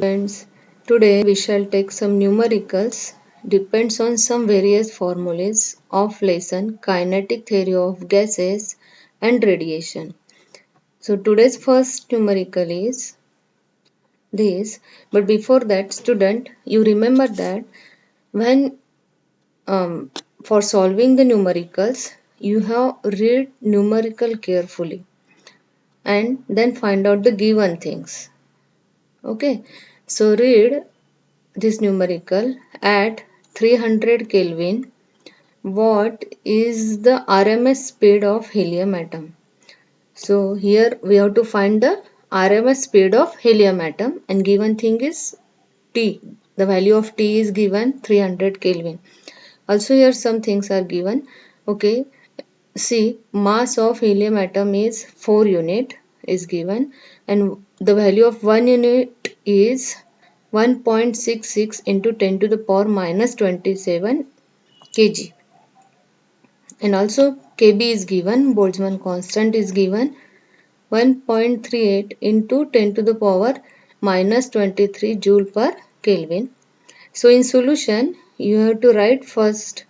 Friends, today we shall take some numericals depends on some various formulas of lesson kinetic theory of gases and radiation. So today's first numerical is this, but before that student you remember that when for solving the numericals you have read numerical carefully and then find out the given things. Okay, so read this numerical at 300 Kelvin. What is the RMS speed of helium atom? So here we have to find the RMS speed of helium atom and given thing is T. The value of T is given 300 Kelvin. Also here some things are given. Okay, see mass of helium atom is 4 unit is given and the value of 1 unit is 1.66 into 10 to the power minus 27 kg. And also kb is given, Boltzmann constant is given 1.38 into 10 to the power minus 23 joule per Kelvin. So in solution you have to write first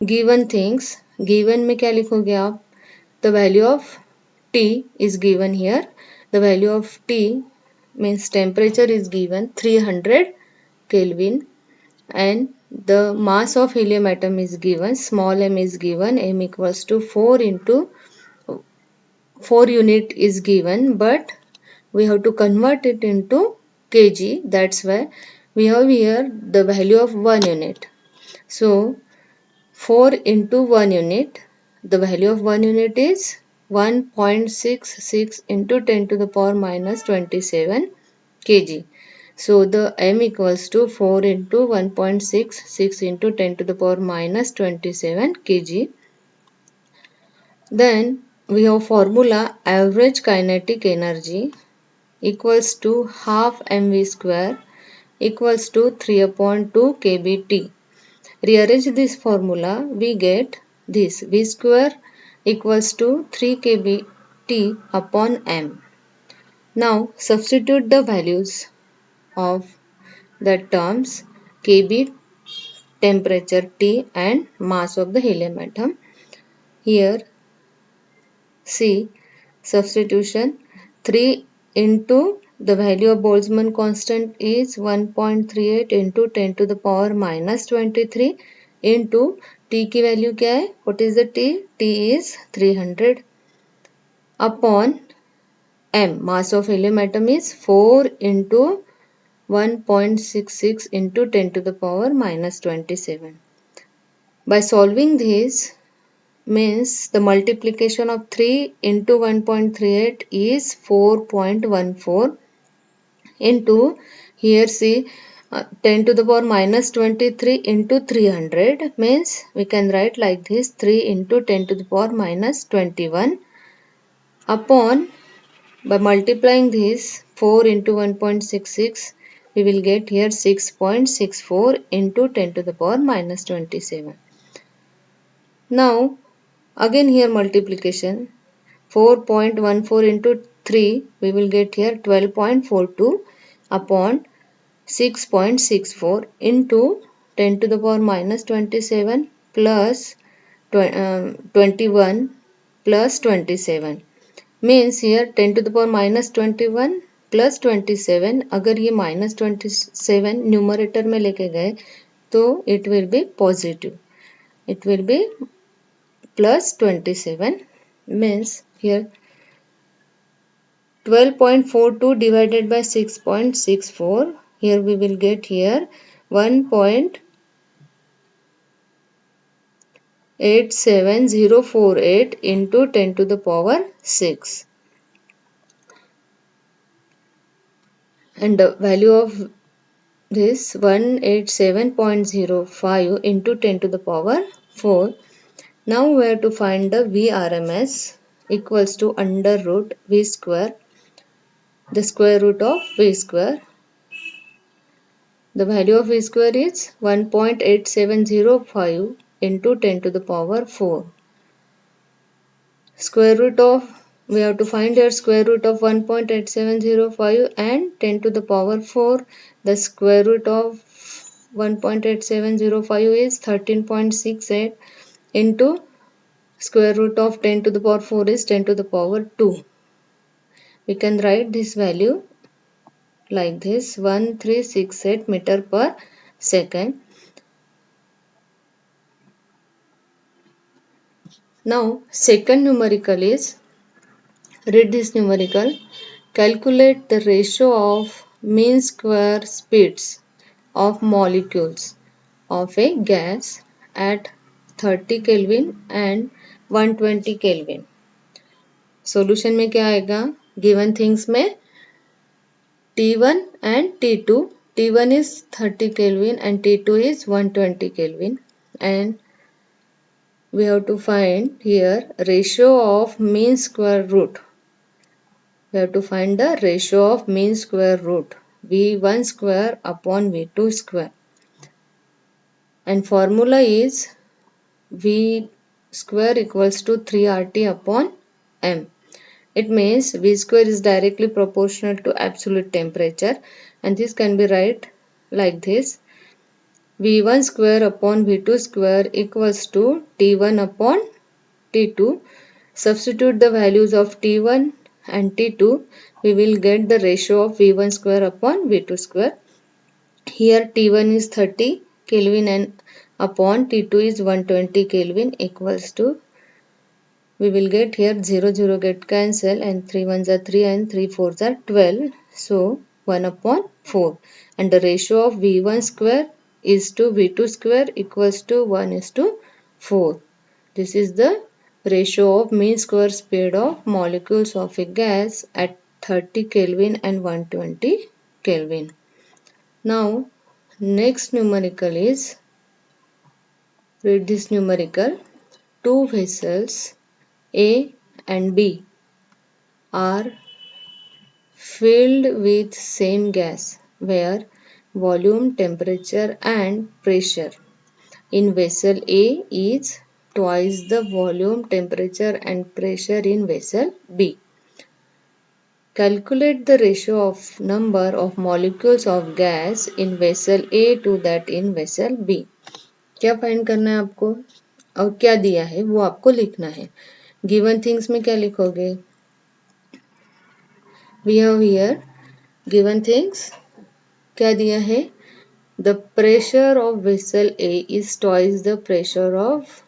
given things. Given में क्या लिखोगे आप? The value of T is given here. The value of T means temperature is given 300 Kelvin and the mass of helium atom is given, small m is given, m equals to 4 into 4 unit is given, but we have to convert it into kg. That's why we have here the value of 1 unit. So 4 into 1 unit, the value of 1 unit is 1.66 into 10 to the power minus 27 kg. So the m equals to 4 into 1.66 into 10 to the power minus 27 kg. Then we have formula average kinetic energy equals to half mv square equals to 3 upon 2 kbt. Rearrange this formula, we get this v square equals to 3 kbt upon m. Now substitute the values of the terms kb, temperature T and mass of the helium atom. Here see substitution 3 into the value of Boltzmann constant is 1.38 into 10 to the power minus 23 into T की value क्या है? What is the T? T is 300 upon M. Mass of helium atom is 4 into 1.66 into 10 to the power minus 27. By solving this means the multiplication of 3 into 1.38 is 4.14 into here see 10 to the power minus 23 into 300 means we can write like this 3 into 10 to the power minus 21 upon by multiplying this 4 into 1.66 we will get here 6.64 into 10 to the power minus 27. Now again here multiplication 4.14 into 3 we will get here 12.42 upon 6.64 into 10 to the power minus 27 plus 21 plus 27 means here 10 to the power minus 21 plus 27 अगर ये minus 27 numerator में लेके गए तो it will be positive. It will be plus 27 means here 12.42 divided by 6.64 here we will get here 1.87048 into 10 to the power 6 and the value of this 187.05 into 10 to the power 4. Now we have to find the VRMS equals to under root V square, the square root of V square. The value of V square is 1.8705 into 10 to the power 4. Square root of we have to find here square root of 1.8705 and 10 to the power 4. The square root of 1.8705 is 13.68 into square root of 10 to the power 4 is 10 to the power 2. We can write this value like this, 1368 meter per second. Now second numerical is, read this numerical, calculate the ratio of mean square speeds of molecules of a gas at 30 Kelvin and 120 Kelvin. Solution में क्या आएगा, given things में T1 and T2. T1 is 30 Kelvin and T2 is 120 Kelvin, and we have to find here ratio of mean square root. We have to find the ratio of mean square root, V1 square upon V2 square, and formula is V square equals to 3RT upon M. It means V square is directly proportional to absolute temperature, and this can be write like this, V1 square upon V2 square equals to T1 upon T2. Substitute the values of T1 and T2, we will get the ratio of V1 square upon V2 square. Here T1 is 30 Kelvin and upon T2 is 120 Kelvin equals to, we will get here 0 0 get cancel and 3 1s are 3 and 3 4s are 12. So 1 upon 4, and the ratio of V1 square is to V2 square equals to 1 is to 4. This is the ratio of mean square speed of molecules of a gas at 30 Kelvin and 120 Kelvin. Now next numerical is, read this numerical, two vessels A and B are filled with same gas where volume, temperature and pressure in vessel A is twice the volume, temperature and pressure in vessel B. Calculate the ratio of number of molecules of gas in vessel A to that in vessel B. क्या find करना है आपको और क्या दिया है वो आपको लिखना है. गिवन थिंग्स में क्या लिखोगे, we have here given things, क्या दिया है, the pressure of vessel A is twice the pressure of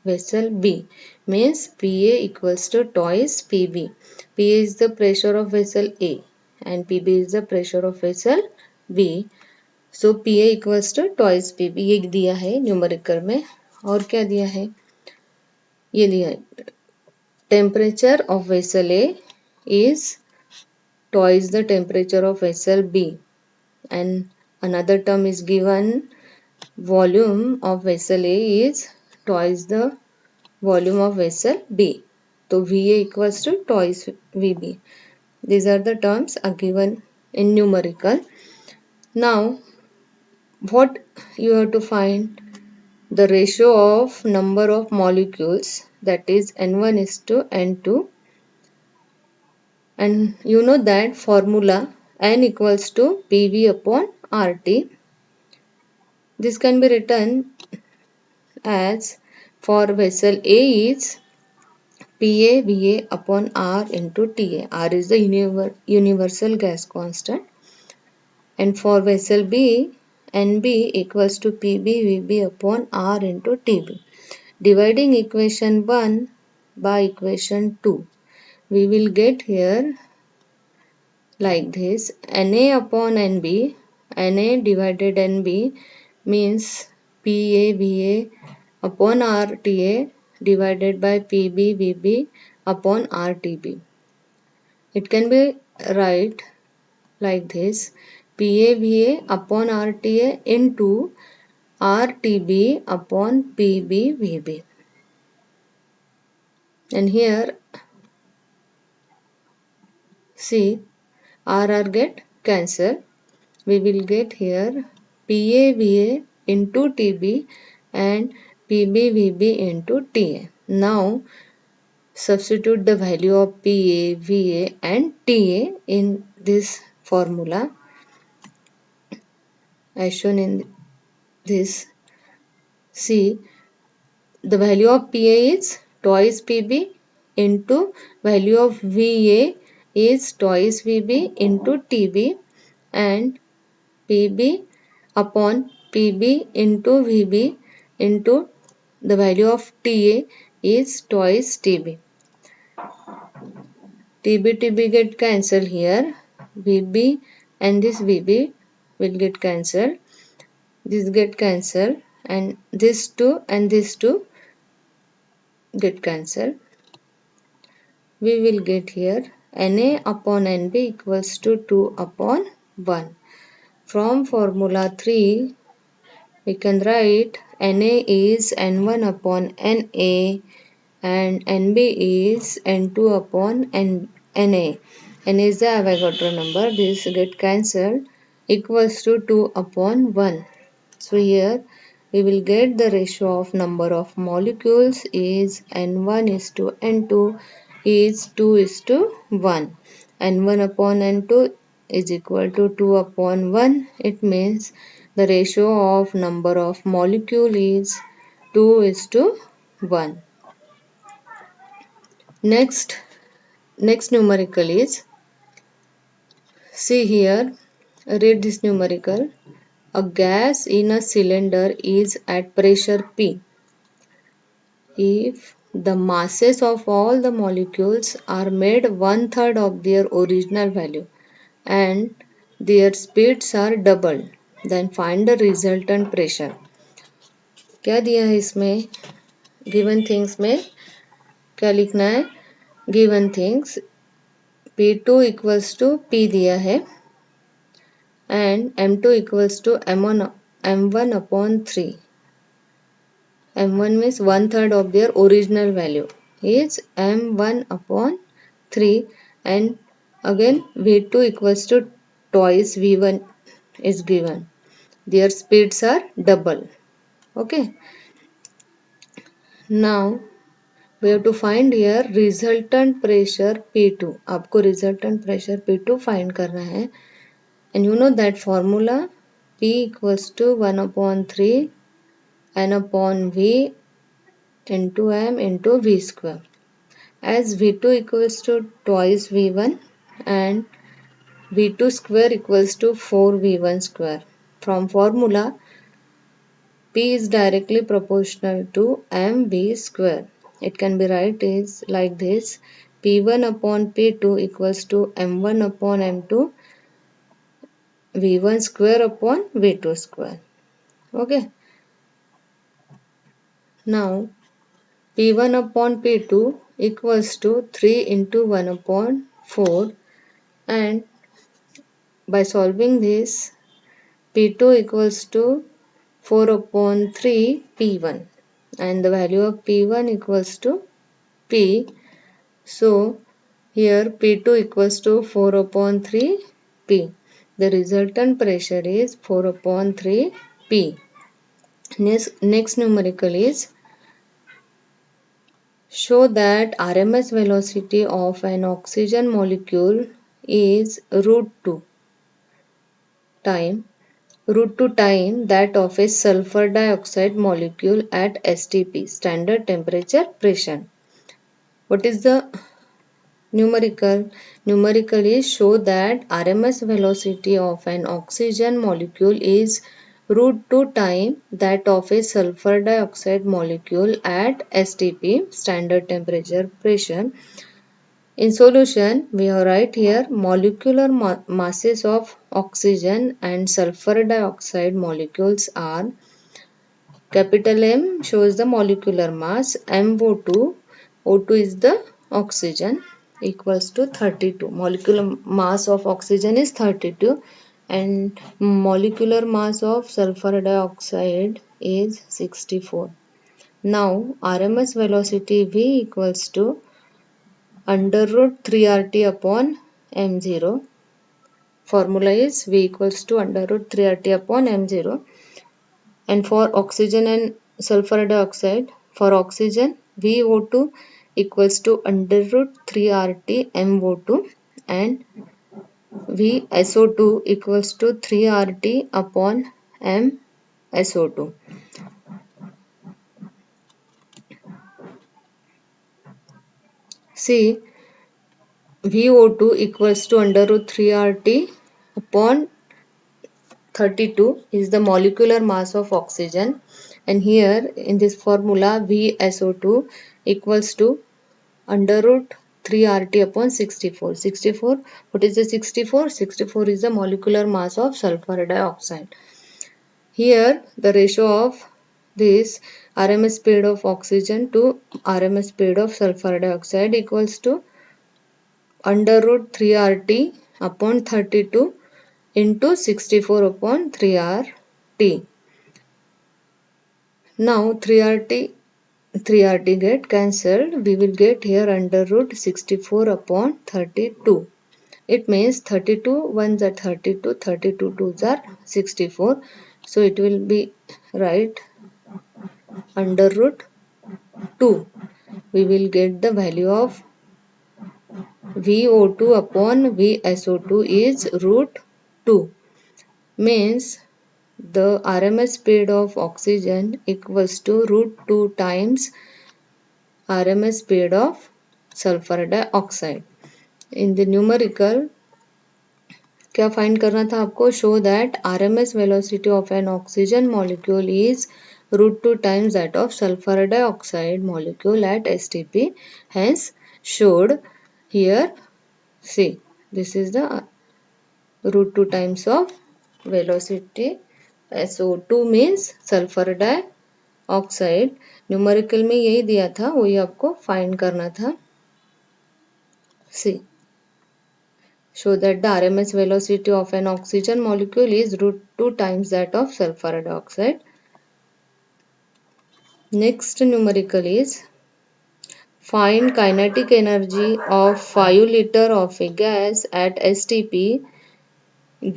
vessel B, means PA equals to twice PB. PA is the pressure of vessel A and PB is the pressure of vessel B. So PA equals to twice PB. ये दिया है numerical में. और क्या दिया है, ये दिया है temperature of vessel A is twice the temperature of vessel B, and another term is given, volume of vessel A is twice the volume of vessel B. So VA equals to twice VB. These are the terms are given in numerical. Now what you have to find, the ratio of number of molecules, that is N1 is to N2, and you know that formula N equals to PV upon RT. This can be written as, for vessel A is PA VA upon R into TA. R is the universal gas constant. And for vessel B, NB equals to PB VB upon R into TB. Dividing equation 1 by equation 2, we will get here like this, Na upon NB, Na divided NB means PA VA upon RTA divided by PB VB upon RTB. It can be write like this, PA VA upon RTA into RTB upon PB VB. And here see, RR get cancelled. We will get here PA VA into TB and PB VB into TA. Now substitute the value of Pa, Va and Ta in this formula as shown in this. See, the value of Pa is twice Pb into value of Va is twice Vb into Tb, and Pb upon Pb into Vb into the value of Ta is twice Tb. Tb get cancelled here. Vb and this Vb will get cancelled. This get cancelled and this 2 and this 2 get cancelled. We will get here Na upon Nb equals to 2 upon 1. From formula 3, we can write Na is N1 upon Na and Nb is N2 upon Na. N is the Avogadro number. This get cancelled, equals to 2 upon 1. So here we will get the ratio of number of molecules is N1 is to N2 is 2 is to 1. N1 upon N2 is equal to 2 upon 1. It means the ratio of number of molecule is 2 is to 1. Next numerical is, see here, read this numerical. A gas in a cylinder is at pressure P if the masses of all the molecules are made 1/3 of their original value and their speeds are doubled, then find the resultant pressure. क्या दिया है इसमें? Given things में क्या लिखना है? Given things P2 equals to P दिया है and M2 equals to M1 upon 3. M1 means 1/3 of their original value is M1 upon 3, and again V2 equals to twice V1 is given. Their speeds are double. Okay. Now we have to find here resultant pressure P2. आपको resultant pressure P2 find करना है. And you know that formula P equals to 1 upon 3 N upon V into M into V square. As V2 equals to twice V1 and V2 square equals to 4V1 square. From formula P is directly proportional to MV square. It can be write is like this: P1 upon P2 equals to M1 upon M2 V1 square upon V2 square. Okay. Now P1 upon P2 equals to 3 into 1 upon 4, and by solving this P2 equals to 4 upon 3 P1 and the value of P1 equals to P. So here P2 equals to 4 upon 3 P. The resultant pressure is 4 upon 3 P. Next numerical is, show that RMS velocity of an oxygen molecule is root 2 time that of a sulfur dioxide molecule at STP, standard temperature pressure. What is the numerical? Numerical is, show that RMS velocity of an oxygen molecule is root 2 time that of a sulfur dioxide molecule at STP, standard temperature pressure. In solution, we have write here molecular masses of oxygen and sulfur dioxide molecules are, capital M shows the molecular mass, MO2, O2 is the oxygen, equals to 32. Molecular mass of oxygen is 32 and molecular mass of sulfur dioxide is 64. Now RMS velocity V equals to under root 3RT upon M0. Formula is V equals to under root 3RT upon M0. And for oxygen and sulfur dioxide, for oxygen VO2 equals to under root 3 RT MO2 and VSO2 equals to 3 RT upon MSO2. See, VO2 equals to under root 3 RT upon 32 is the molecular mass of oxygen, and here in this formula VSO2 equals to under root 3 RT upon 64. 64, what is the 64? 64 is the molecular mass of sulfur dioxide. Here the ratio of this RMS speed of oxygen to RMS speed of sulfur dioxide equals to under root 3 RT upon 32 into 64 upon 3 RT. Now 3RT get cancelled. We will get here under root 64 upon 32. It means 32 ones are 32, 32 twos are 64. So it will be right under root 2. We will get the value of VO2 upon VSO2 is root 2. Means the RMS speed of oxygen equals to root 2 times RMS speed of sulfur dioxide. In the numerical क्या find करना था आपको? Show that RMS velocity of an oxygen molecule is root 2 times that of sulfur dioxide molecule at STP. Hence showed here, see, this is the root 2 times of velocity. SO2 means sulfur dioxide. Numerical में यही दिया था, वही आपको find करना था. See, show that the RMS velocity of an oxygen molecule is root 2 times that of sulfur dioxide. Next numerical is find kinetic energy of 5 liter of a gas at STP.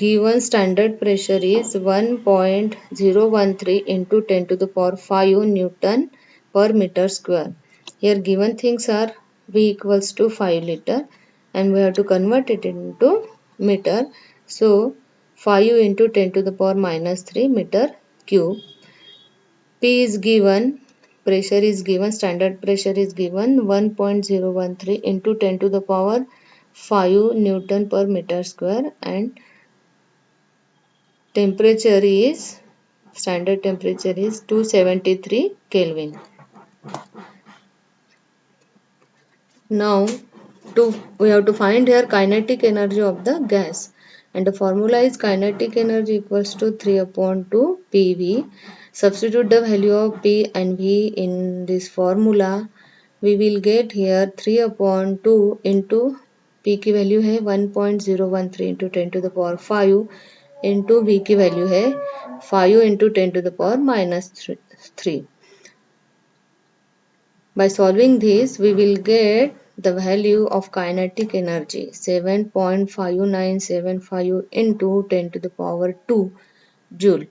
Given standard pressure is 1.013 into 10 to the power 5 Newton per meter square. Here given things are V equals to 5 liter and we have to convert it into meter. So 5 into 10 to the power minus 3 meter cube. P is given, pressure is given, standard pressure is given 1.013 into 10 to the power 5 Newton per meter square, and temperature is, standard temperature is 273 Kelvin. Now we have to find here kinetic energy of the gas, and the formula is kinetic energy equals to 3 upon 2 PV. Substitute the value of P and V in this formula. We will get here 3 upon 2 into P की value है 1.013 into 10 to the power 5 into V की value है 5 into 10 to the power minus 3. By solving this, we will get the value of kinetic energy 7.5975 into 10 to the power 2 joule.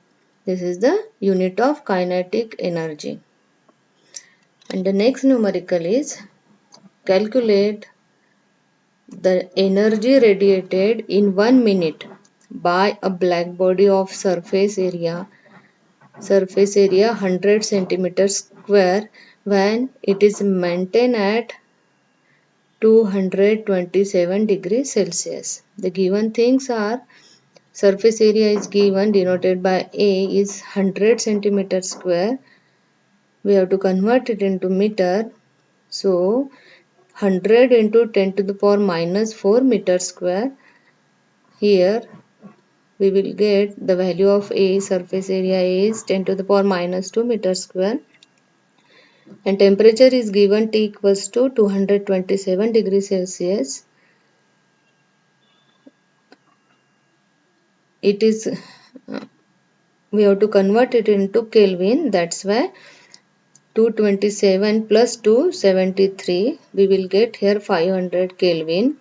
This is the unit of kinetic energy. And the next numerical is calculate the energy radiated in 1 minute by a black body of surface area 100 centimeters square when it is maintained at 227 degrees Celsius. The given things are surface area is given, denoted by A, is 100 centimeters square. We have to convert it into meter. So 100 into 10 to the power minus 4 meter square. Here we will get the value of A, surface area is 10 to the power minus 2 meter square. And temperature is given, T equals to 227 degrees Celsius. It is, we have to convert it into Kelvin. That's why 227 plus 273, we will get here 500 Kelvin.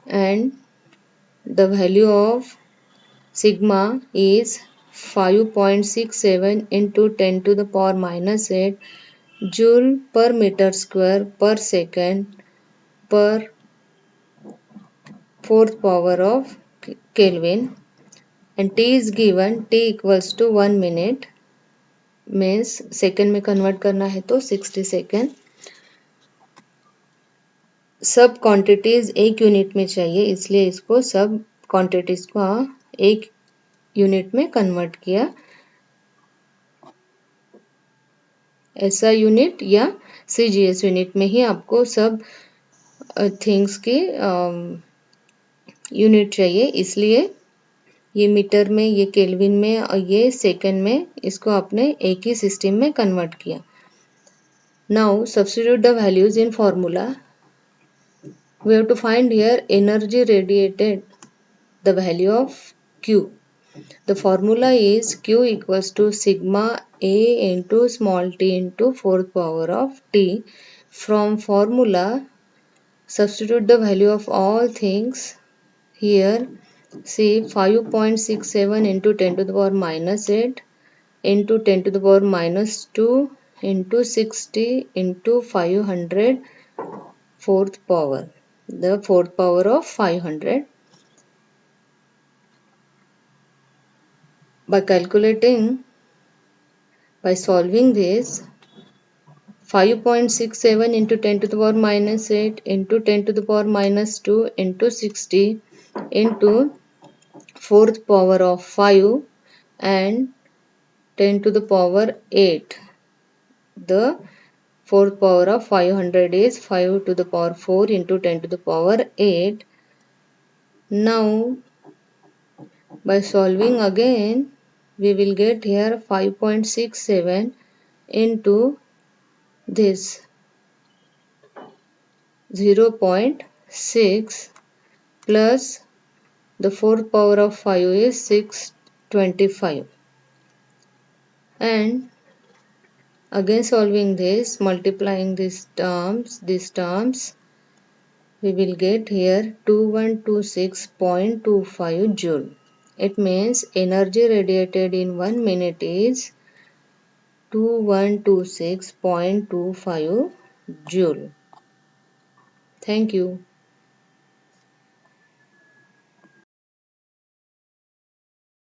And the value of sigma is 5.67 into 10 to the power minus 8 joule per meter square per second per fourth power of Kelvin, and T is given, T equals to 1 minute, means second में convert करना है तो 60 second. सब quantities एक unit में चाहिए, इसलिए इसको सब क्वांटिटीज को एक यूनिट में कन्वर्ट किया। ऐसा यूनिट या सीजीएस यूनिट में ही आपको सब थिंग्स की यूनिट चाहिए, इसलिए ये मीटर में, ये केल्विन में और ये सेकेंड में, इसको आपने एक ही सिस्टम में कन्वर्ट किया। Now substitute the values in formula. We have to find here energy radiated, the value of Q. The formula is Q equals to sigma A into small t into fourth power of T. From formula, substitute the value of all things here. See 5.67 into 10 to the power minus 8 into 10 to the power minus 2 into 60 into 500 fourth power. The fourth power of 500. By calculating, by solving this, 5.67 into 10 to the power minus 8 into 10 to the power minus 2 into 60 into fourth power of 5 and 10 to the power 8. The fourth power of 500 is 5 to the power 4 into 10 to the power 8. Now, by solving again, we will get here 5.67 into this 0.6 plus the fourth power of 5 is 625, and again solving this, multiplying these terms, we will get here 2126.25 joule. It means energy radiated in 1 minute is 2126.25 joule. Thank you.